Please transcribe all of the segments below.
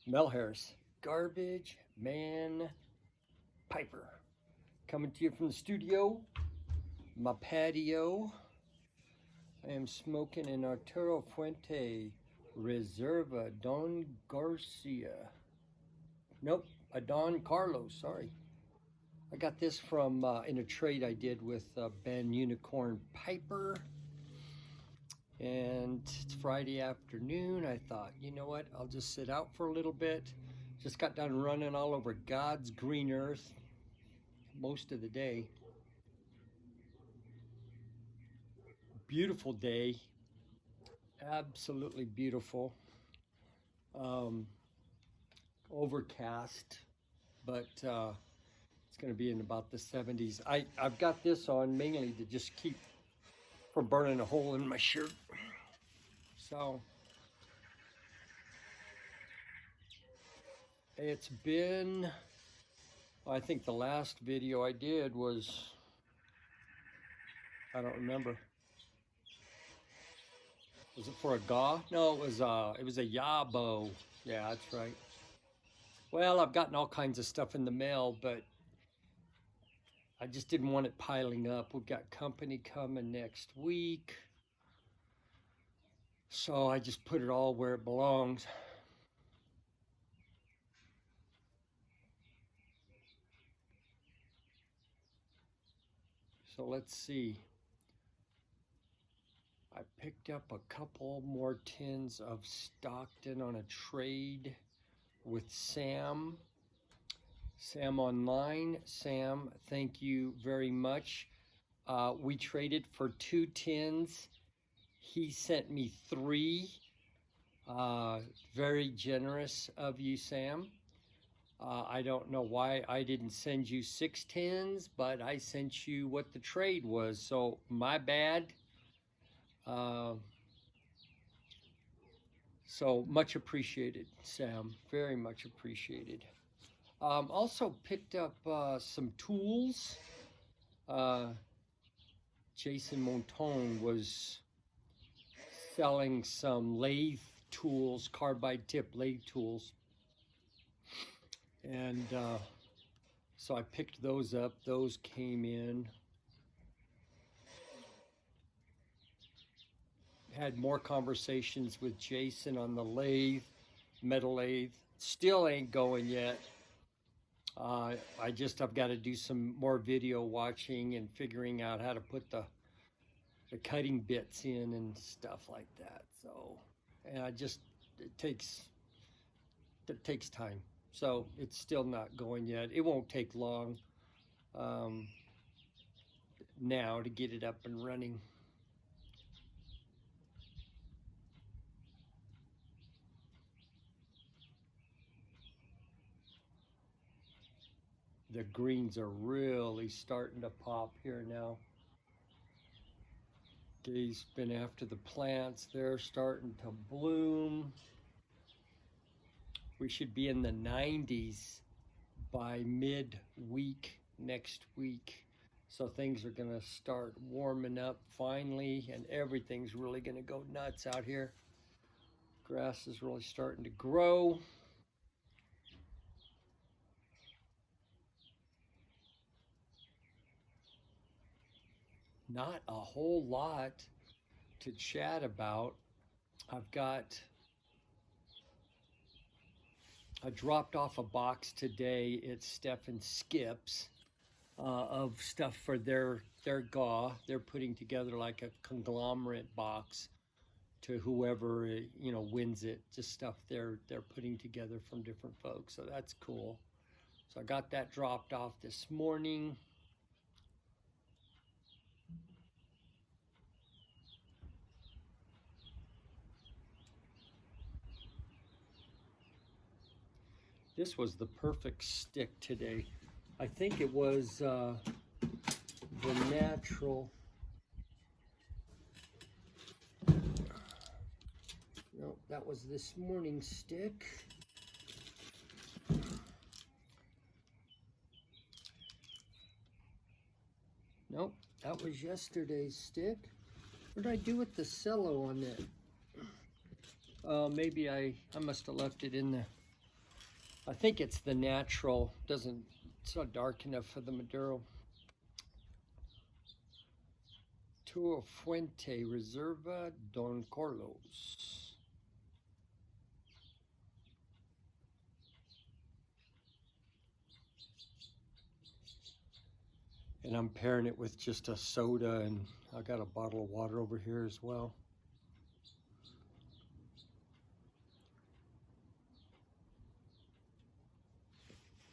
Melhair's Garbagemanpiper, coming to you from the studio, my patio. I am smoking an Arturo Fuente Reserva Don Garcia. Nope, a Don Carlos, sorry. I got this from in a trade I did with Ben Unicorn Piper. And it's Friday afternoon. I thought, you know what, I'll just sit out for a little bit. Just got done running all over God's green earth most of the day. Beautiful day, absolutely beautiful. Overcast, but it's going to be in about the 70s. I've got this on mainly to just keep from burning a hole in my shirt. So it's been, I think the last video I did was, I don't remember. Was it for a gaw? No, it was a yabo. Yeah, that's right. Well, I've gotten all kinds of stuff in the mail, but I just didn't want it piling up. We've got company coming next week. So I just put it all where it belongs. So let's see. I picked up a couple more tins of Stockton on a trade with Sam. Sam online. Sam, thank you very much. We traded for 2 tins. He sent me 3. Very generous of you, Sam. I don't know why I didn't send you 6 tins, but I sent you what the trade was, so my bad. So much appreciated, Sam. Very much appreciated. Also picked up some tools. Jason Montone was selling some lathe tools, carbide tip lathe tools. And so I picked those up. Those came in. Had more conversations with Jason on the lathe, metal lathe. Still ain't going yet. I've got to do some more video watching and figuring out how to put the cutting bits in and stuff like that. So, and it takes time. So it's still not going yet. It won't take long now to get it up and running. The greens are really starting to pop here now. Gay's been after the plants. They're starting to bloom. We should be in the 90s by mid-week next week. So things are gonna start warming up finally, and everything's really gonna go nuts out here. Grass is really starting to grow. Not a whole lot to chat about. I dropped off a box today at Steph and Skip's of stuff for their gaw. They're putting together like a conglomerate box to whoever wins it. Just stuff they're putting together from different folks. So that's cool. So I got that dropped off this morning. This was the perfect stick today. I think it was the natural. No, that was this morning's stick. Nope, that was yesterday's stick. What did I do with the cello on that? Maybe I must have left it in the I think it's the natural, it's not dark enough for the Maduro. Toro Fuente Reserva Don Carlos. And I'm pairing it with just a soda, and I got a bottle of water over here as well.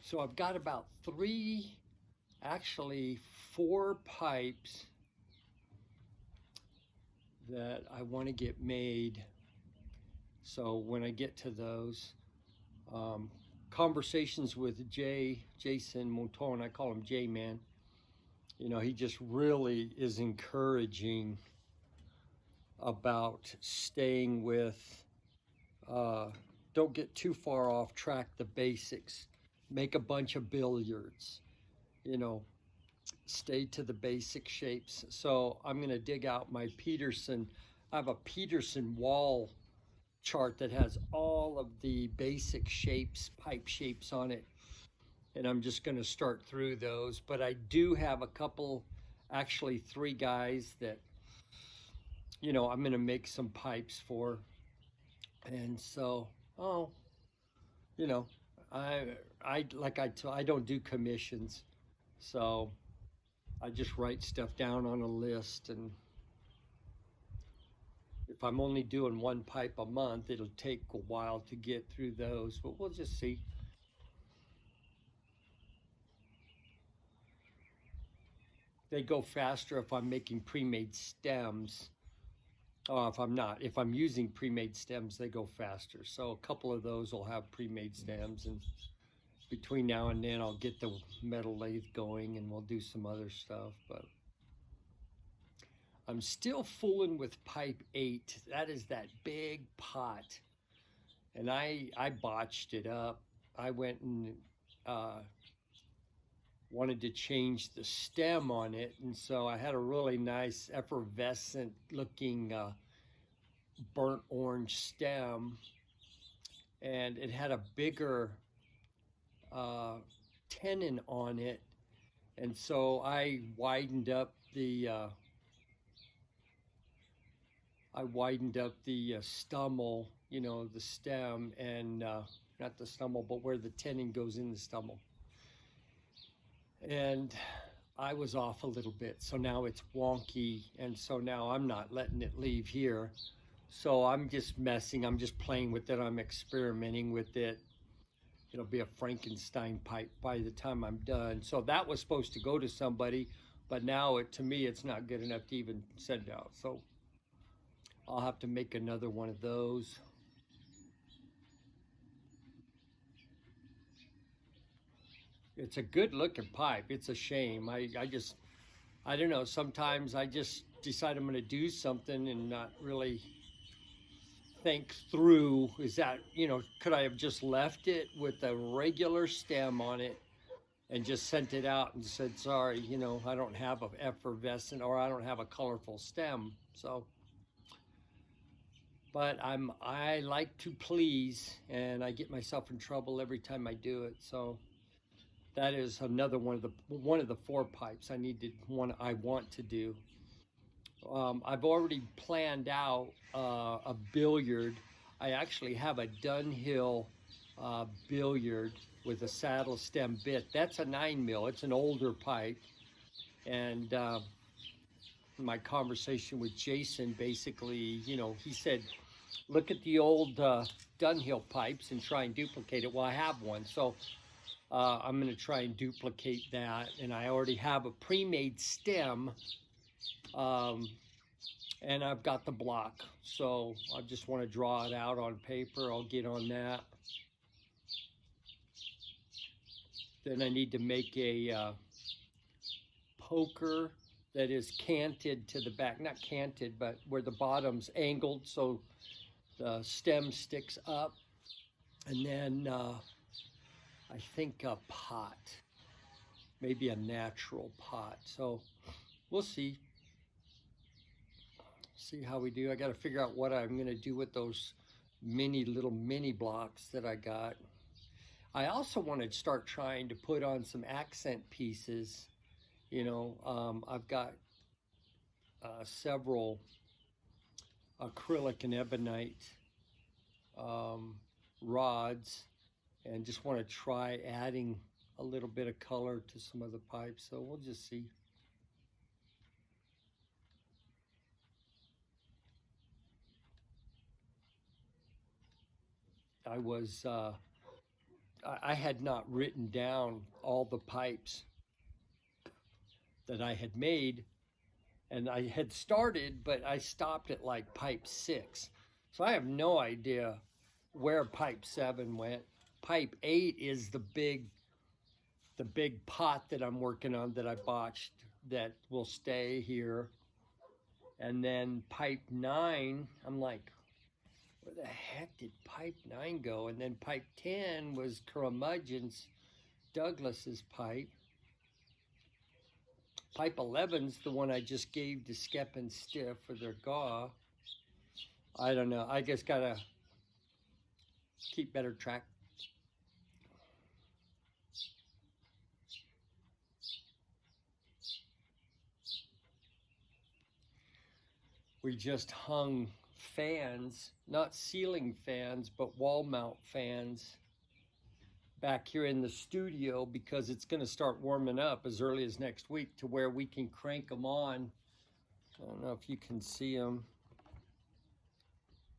So I've got about actually four pipes that I want to get made. So when I get to those, conversations with Jason Monton, I call him J-Man, you know, he just really is encouraging about staying with, don't get too far off track, the basics. Make a bunch of billiards, you know, stay to the basic shapes. So I'm going to dig out my Peterson. I have a Peterson wall chart that has all of the basic shapes, pipe shapes on it. And I'm just going to start through those. But I do have a couple, actually 3 guys that, you know, I'm going to make some pipes for. And so, you know, I don't do commissions. So I just write stuff down on a list, and if I'm only doing 1 pipe a month, it'll take a while to get through those, but we'll just see. They go faster if I'm making pre-made stems. If I'm not, if I'm using pre-made stems, they go faster. So a couple of those will have pre-made stems, and between now and then I'll get the metal lathe going and we'll do some other stuff. But I'm still fooling with pipe 8. That is that big pot, and I botched it up. I went and wanted to change the stem on it, and so I had a really nice effervescent looking burnt orange stem, and it had a bigger tenon on it, and so I widened up the stummel, you know, the stem, and not the stummel, but where the tenon goes in the stummel. And I was off a little bit, so now it's wonky, and so now I'm not letting it leave here. So I'm just messing, I'm just playing with it, I'm experimenting with it. It'll be a Frankenstein pipe by the time I'm done. So that was supposed to go to somebody, but now to me it's not good enough to even send out. So I'll have to make another one of those. It's a good looking pipe. It's a shame. I don't know. Sometimes I just decide I'm going to do something and not really think through. Is that, you know, could I have just left it with a regular stem on it and just sent it out and said, sorry, you know, I don't have an effervescent, or I don't have a colorful stem. So, but I like to please, and I get myself in trouble every time I do it. So that is another one of the 4 pipes I want to do. I've already planned out a billiard. I actually have a Dunhill billiard with a saddle stem bit. That's a 9mm. It's an older pipe, and my conversation with Jason, basically, you know, he said, look at the old Dunhill pipes and try and duplicate it. Well, I have one, so I'm going to try and duplicate that, and I already have a pre-made stem, and I've got the block, so I just want to draw it out on paper. I'll get on that. Then I need to make a poker that is canted to the back, not canted, but where the bottom's angled so the stem sticks up, and then I think a pot, maybe a natural pot. So we'll see how we do. I got to figure out what I'm going to do with those little mini blocks that I got. I also want to start trying to put on some accent pieces. You know, I've got several acrylic and ebonite rods, and just want to try adding a little bit of color to some of the pipes. So we'll just see. I had not written down all the pipes that I had made, and I had started, but I stopped at like pipe 6. So I have no idea where pipe 7 went. Pipe 8 is the big pot that I'm working on that I botched that will stay here. And then pipe 9, I'm like, where the heck did pipe 9 go? And then pipe 10 was Curmudgeon's, Douglas's pipe. Pipe 11's the one I just gave to Skep and Stiff for their gaw. I don't know. I just gotta keep better track. We just hung fans, not ceiling fans, but wall mount fans back here in the studio because it's going to start warming up as early as next week to where we can crank them on. I don't know if you can see them.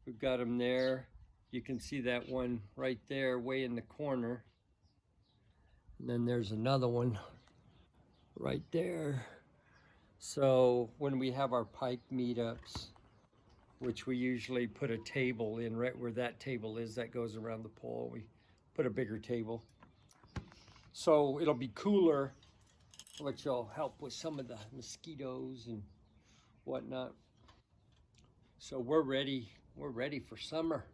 We've got them there. You can see that one right there way in the corner. And then there's another one right there. So when we have our pipe meetups, which we usually put a table in right where that table is, that goes around the pole, we put a bigger table. So it'll be cooler, which will help with some of the mosquitoes and whatnot. So we're ready for summer.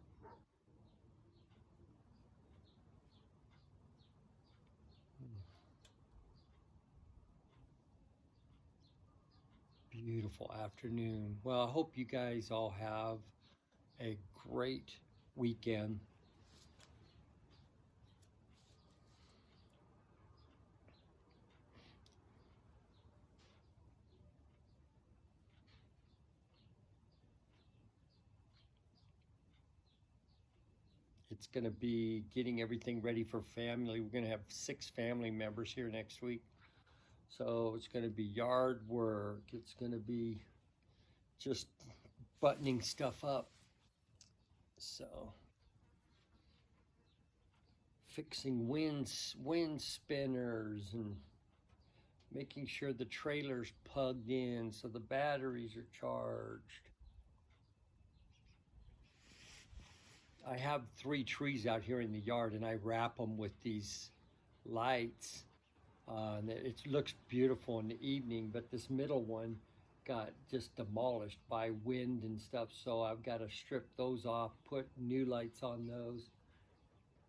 Beautiful afternoon. Well, I hope you guys all have a great weekend. It's going to be getting everything ready for family. We're going to have 6 family members here next week. So it's going to be yard work. It's going to be just buttoning stuff up. So fixing wind spinners and making sure the trailer's plugged in so the batteries are charged. I have 3 trees out here in the yard, and I wrap them with these lights. And it looks beautiful in the evening, but this middle one got just demolished by wind and stuff, so I've got to strip those off, put new lights on those.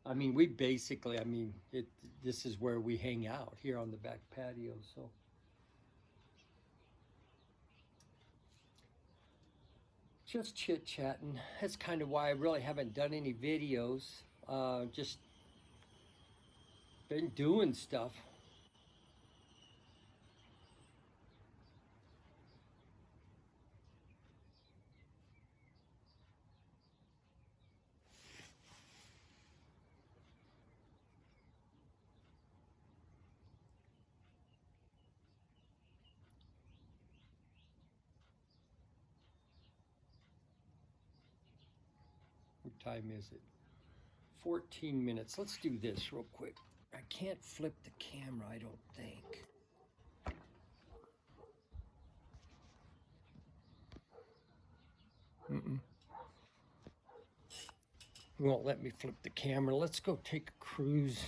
I mean, we basically, this is where we hang out, here on the back patio, so. Just chit-chatting. That's kind of why I really haven't done any videos. Just been doing stuff. What time is it? 14 minutes. Let's do this real quick. I can't flip the camera, I don't think. It won't let me flip the camera. Let's go take a cruise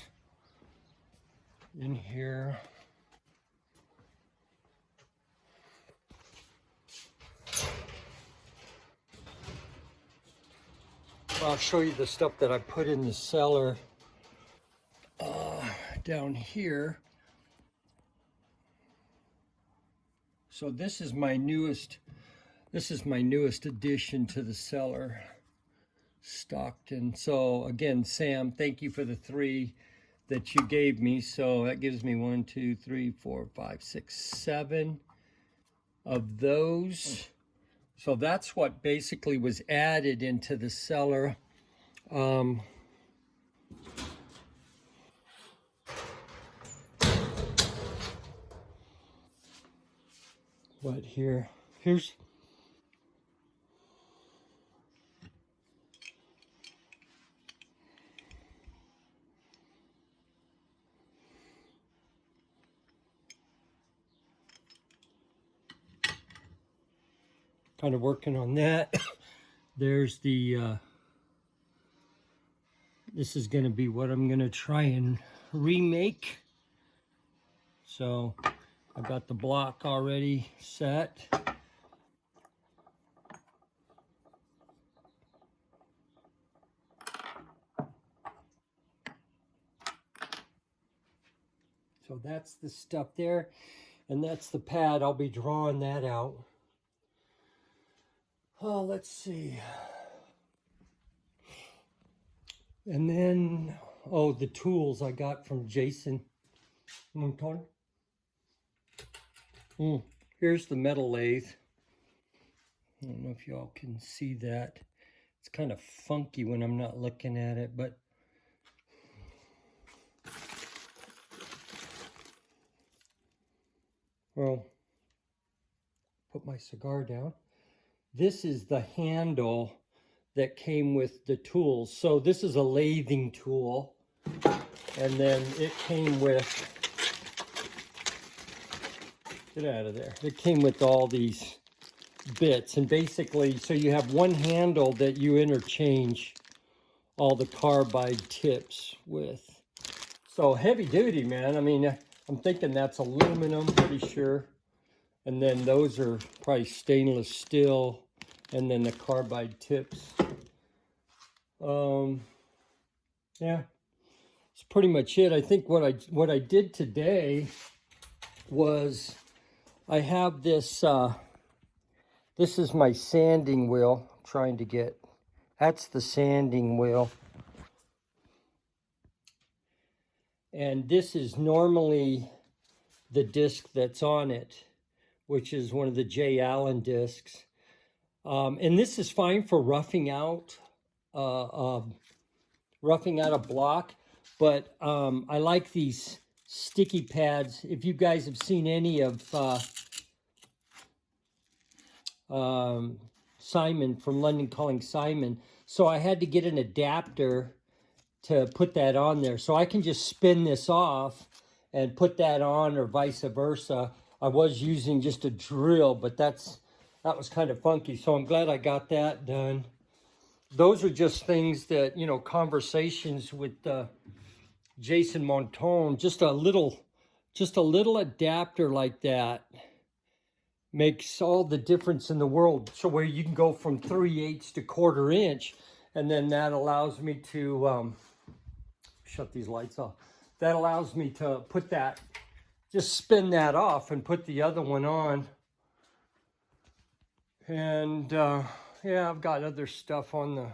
in here. I'll show you the stuff that I put in the cellar down here. So this is my newest addition to the cellar, Stockton. So again, Sam, thank you for the 3 that you gave me. So that gives me 1, 2, 3, 4, 5, 6, 7 of those. So that's what basically was added into the cellar. What here? Here's kind of working on that. There's the this is going to be what I'm going to try and remake. So I've got the block already set. So that's the stuff there, and that's the pad. I'll be drawing that out. Oh, let's see. And then, oh, the tools I got from Jason Monton. Here's the metal lathe. I don't know if y'all can see that. It's kind of funky when I'm not looking at it, but well, put my cigar down. This is the handle that came with the tools. So this is a lathing tool, and then it came with, get out of there. It came with all these bits, and basically, so you have one handle that you interchange all the carbide tips with. So heavy duty, man. I mean, I'm thinking that's aluminum, pretty sure. And then those are probably stainless steel, and then the carbide tips. Yeah, it's pretty much it. I think what I did today was I have this, this is my sanding wheel. I'm trying to get, that's the sanding wheel. And this is normally the disc that's on it, which is one of the J. Allen discs. And this is fine for roughing out a block, but I like these sticky pads. If you guys have seen any of Simon from London Calling Simon, so I had to get an adapter to put that on there. So I can just spin this off and put that on, or vice versa. I was using just a drill, but that was kind of funky. So I'm glad I got that done. Those are just things that, you know, conversations with Jason Monton, just a little adapter like that makes all the difference in the world. So where you can go from 3/8 to 1/4 inch, and then that allows me to shut these lights off. That allows me to put that, just spin that off and put the other one on. And yeah, I've got other stuff on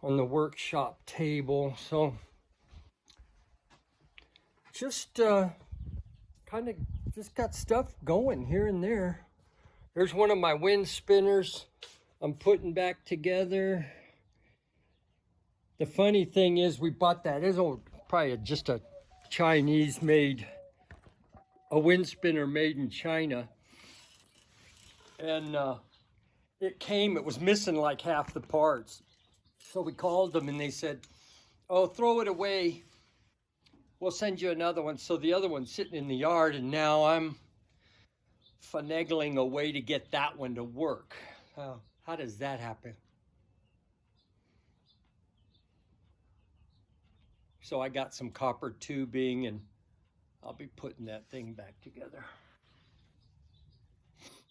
the workshop table. So just kind of just got stuff going here and there. There's one of my wind spinners I'm putting back together. The funny thing is, we bought that. It's probably just a Chinese made, a wind spinner made in China. And it was missing like half the parts. So we called them and they said, oh, throw it away. We'll send you another one. So the other one's sitting in the yard, and now I'm finagling a way to get that one to work. How does that happen? So I got some copper tubing, and I'll be putting that thing back together.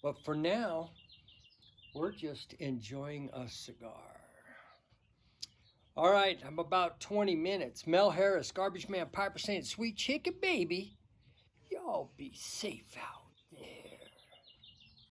But for now, we're just enjoying a cigar. All right, I'm about 20 minutes. Mel Harris, Garbagemanpiper saying, sweet chicken baby, y'all be safe out.